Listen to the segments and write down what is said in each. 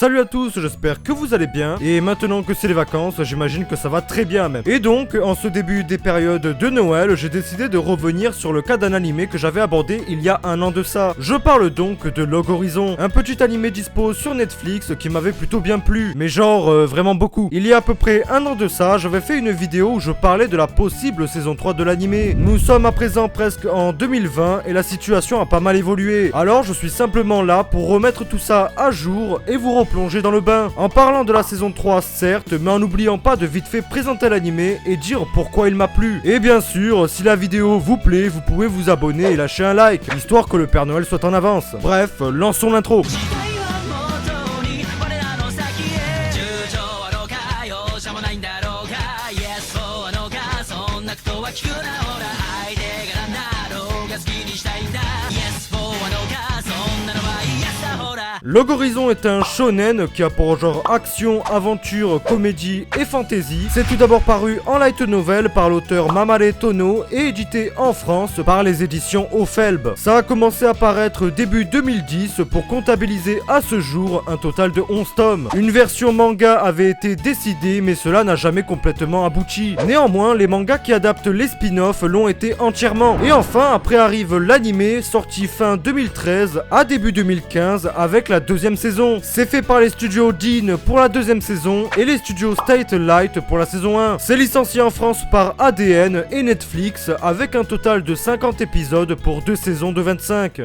Salut à tous, j'espère que vous allez bien, et maintenant que c'est les vacances, j'imagine que ça va très bien même. Et donc, en ce début des périodes de Noël, j'ai décidé de revenir sur le cas d'un animé que j'avais abordé il y a un an de ça. Je parle donc de Log Horizon, un petit animé dispo sur Netflix qui m'avait plutôt bien plu, mais genre vraiment beaucoup. Il y a à peu près un an de ça, j'avais fait une vidéo où je parlais de la possible saison 3 de l'animé. Nous sommes à présent presque en 2020 et la situation a pas mal évolué. Alors je suis simplement là pour remettre tout ça à jour et vous replonger dans le bain. En parlant de la saison 3 certes, mais en n'oubliant pas de vite fait présenter l'animé et dire pourquoi il m'a plu. Et bien sûr, si la vidéo vous plaît, vous pouvez vous abonner et lâcher un like, histoire que le Père Noël soit en avance. Bref, lançons l'intro. Log Horizon est un shonen qui a pour genre action, aventure, comédie et fantasy. C'est tout d'abord paru en light novel par l'auteur Mamare Tono et édité en France par les éditions Ofelb. Ça a commencé à paraître début 2010 pour comptabiliser à ce jour un total de 11 tomes. Une version manga avait été décidée mais cela n'a jamais complètement abouti. Néanmoins, les mangas qui adaptent les spin-offs l'ont été entièrement. Et enfin, après arrive l'animé sorti fin 2013 à début 2015 avec la deuxième saison. C'est fait par les studios Dean pour la deuxième saison et les studios State Light pour la saison 1. C'est licencié en France par ADN et Netflix avec un total de 50 épisodes pour 2 saisons de 25.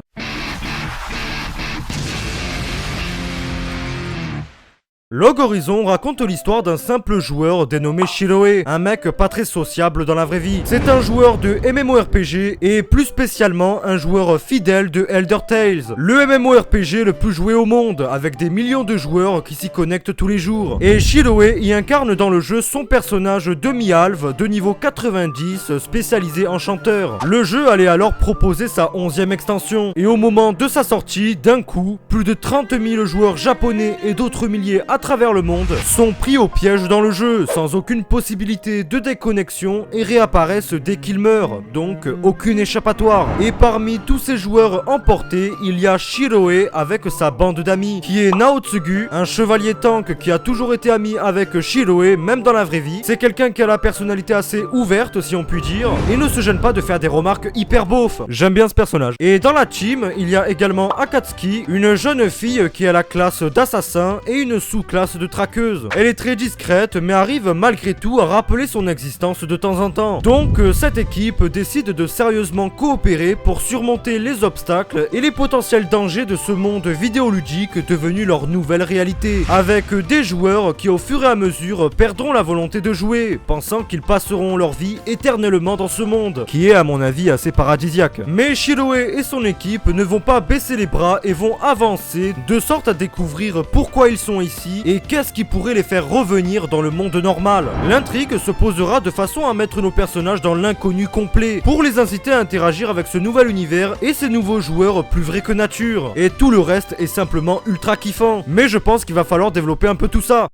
Log Horizon raconte l'histoire d'un simple joueur dénommé Shiroe, un mec pas très sociable dans la vraie vie. C'est un joueur de MMORPG et plus spécialement un joueur fidèle de Elder Tales, le MMORPG le plus joué au monde, avec des millions de joueurs qui s'y connectent tous les jours. Et Shiroe y incarne dans le jeu son personnage demi-alve de niveau 90 spécialisé en chanteur. Le jeu allait alors proposer sa 11e extension, et au moment de sa sortie, d'un coup, plus de 30 000 joueurs japonais et d'autres milliers à travers le monde sont pris au piège dans le jeu, sans aucune possibilité de déconnexion et réapparaissent dès qu'ils meurent, donc aucune échappatoire. Et parmi tous ces joueurs emportés, il y a Shiroe avec sa bande d'amis, qui est Naotsugu, un chevalier tank qui a toujours été ami avec Shiroe, même dans la vraie vie. C'est quelqu'un qui a la personnalité assez ouverte, si on peut dire, et ne se gêne pas de faire des remarques hyper beaufs. J'aime bien ce personnage. Et dans la team, il y a également Akatsuki, une jeune fille qui a la classe d'assassin et une sous-classe de traqueuse. Elle est très discrète mais arrive malgré tout à rappeler son existence de temps en temps. Donc cette équipe décide de sérieusement coopérer pour surmonter les obstacles et les potentiels dangers de ce monde vidéoludique devenu leur nouvelle réalité, avec des joueurs qui au fur et à mesure perdront la volonté de jouer, pensant qu'ils passeront leur vie éternellement dans ce monde, qui est à mon avis assez paradisiaque. Mais Shiroe et son équipe ne vont pas baisser les bras et vont avancer de sorte à découvrir pourquoi ils sont ici et qu'est-ce qui pourrait les faire revenir dans le monde normal. L'intrigue se posera de façon à mettre nos personnages dans l'inconnu complet, pour les inciter à interagir avec ce nouvel univers et ces nouveaux joueurs plus vrais que nature. Et tout le reste est simplement ultra kiffant. Mais je pense qu'il va falloir développer un peu tout ça.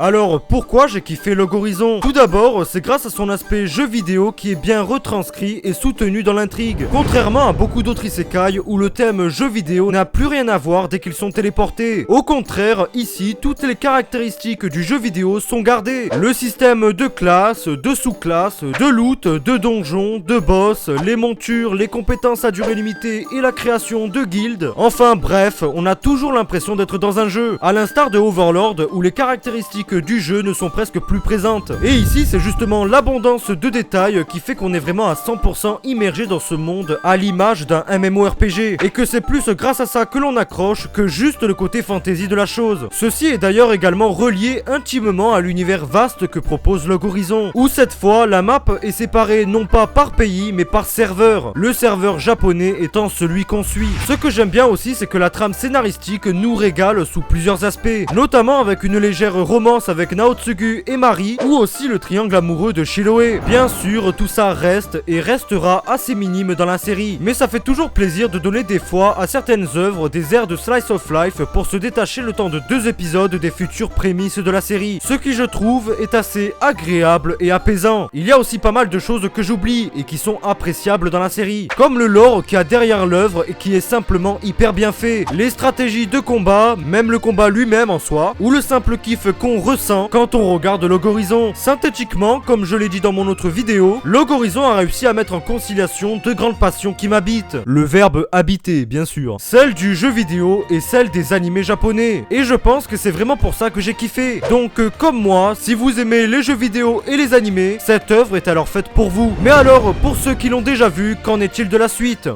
Alors, pourquoi j'ai kiffé Log Horizon? Tout d'abord, c'est grâce à son aspect jeu vidéo qui est bien retranscrit et soutenu dans l'intrigue. Contrairement à beaucoup d'autres isekai où le thème jeu vidéo n'a plus rien à voir dès qu'ils sont téléportés. Au contraire, ici, toutes les caractéristiques du jeu vidéo sont gardées. Le système de classes, de sous-classes, de loot, de donjons, de boss, les montures, les compétences à durée limitée et la création de guildes. Enfin bref, on a toujours l'impression d'être dans un jeu. À l'instar de Overlord où les caractéristiques du jeu ne sont presque plus présentes. Et ici, c'est justement l'abondance de détails qui fait qu'on est vraiment à 100% immergé dans ce monde à l'image d'un MMORPG. Et que c'est plus grâce à ça que l'on accroche que juste le côté fantasy de la chose. Ceci est d'ailleurs également relié intimement à l'univers vaste que propose Log Horizon, où cette fois, la map est séparée non pas par pays, mais par serveur. Le serveur japonais étant celui qu'on suit. Ce que j'aime bien aussi, c'est que la trame scénaristique nous régale sous plusieurs aspects, notamment avec une légère romance romance avec Naotsugu et Mari, ou aussi le triangle amoureux de Shiroe. Bien sûr, tout ça reste et restera assez minime dans la série, mais ça fait toujours plaisir de donner des fois à certaines œuvres des airs de slice of life pour se détacher le temps de 2 épisodes des futures prémices de la série, ce qui je trouve est assez agréable et apaisant. Il y a aussi pas mal de choses que j'oublie et qui sont appréciables dans la série, comme le lore qu'il y a derrière l'œuvre et qui est simplement hyper bien fait, les stratégies de combat, même le combat lui-même en soi, ou le simple kiff qu'on ressent quand on regarde Log Horizon. Synthétiquement, comme je l'ai dit dans mon autre vidéo, Log Horizon a réussi à mettre en conciliation deux grandes passions qui m'habitent. Le verbe habiter, bien sûr. Celle du jeu vidéo et celle des animés japonais. Et je pense que c'est vraiment pour ça que j'ai kiffé. Donc, comme moi, si vous aimez les jeux vidéo et les animés, cette œuvre est alors faite pour vous. Mais alors, pour ceux qui l'ont déjà vu, qu'en est-il de la suite ?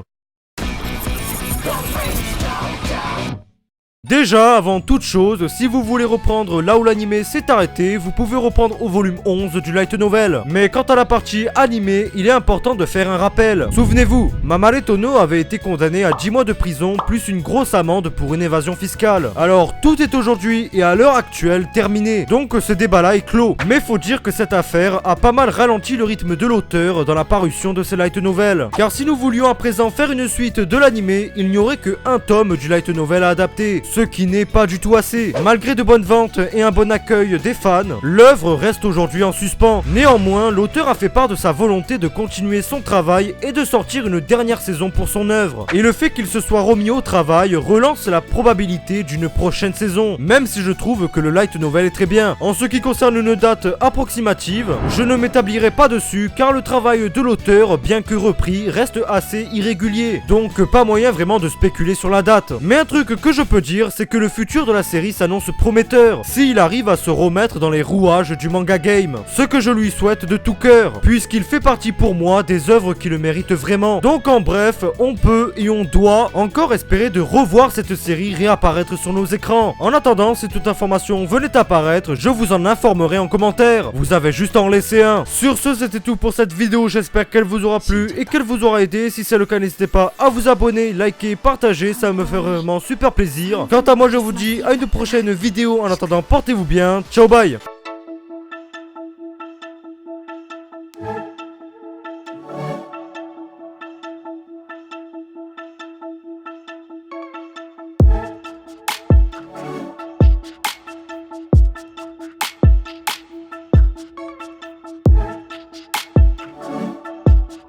Déjà, avant toute chose, si vous voulez reprendre là où l'anime s'est arrêté, vous pouvez reprendre au volume 11 du light novel. Mais quant à la partie animée, il est important de faire un rappel. Souvenez-vous, Mamare Tono avait été condamné à 10 mois de prison plus une grosse amende pour une évasion fiscale. Alors, tout est aujourd'hui et à l'heure actuelle terminé. Donc ce débat-là est clos. Mais faut dire que cette affaire a pas mal ralenti le rythme de l'auteur dans la parution de ses light novels. Car si nous voulions à présent faire une suite de l'anime, il n'y aurait que un tome du light novel à adapter. Ce qui n'est pas du tout assez. Malgré de bonnes ventes et un bon accueil des fans, l'œuvre reste aujourd'hui en suspens. Néanmoins, l'auteur a fait part de sa volonté de continuer son travail et de sortir une dernière saison pour son œuvre. Et le fait qu'il se soit remis au travail relance la probabilité d'une prochaine saison, même si je trouve que le light novel est très bien. En ce qui concerne une date approximative, je ne m'établirai pas dessus car le travail de l'auteur, bien que repris, reste assez irrégulier. Donc pas moyen vraiment de spéculer sur la date. Mais un truc que je peux dire, c'est que le futur de la série s'annonce prometteur, s'il arrive à se remettre dans les rouages du manga game, ce que je lui souhaite de tout cœur, puisqu'il fait partie pour moi des œuvres qui le méritent vraiment. Donc en bref, on peut et on doit encore espérer de revoir cette série réapparaître sur nos écrans. En attendant, si toute information venait apparaître, je vous en informerai en commentaire. Vous avez juste à en laisser un. Sur ce, c'était tout pour cette vidéo, j'espère qu'elle vous aura plu et qu'elle vous aura aidé. Si c'est le cas, n'hésitez pas à vous abonner, liker, partager, ça me fait vraiment super plaisir. Quant à moi, je vous dis à une prochaine vidéo. En attendant, portez-vous bien. Ciao, bye.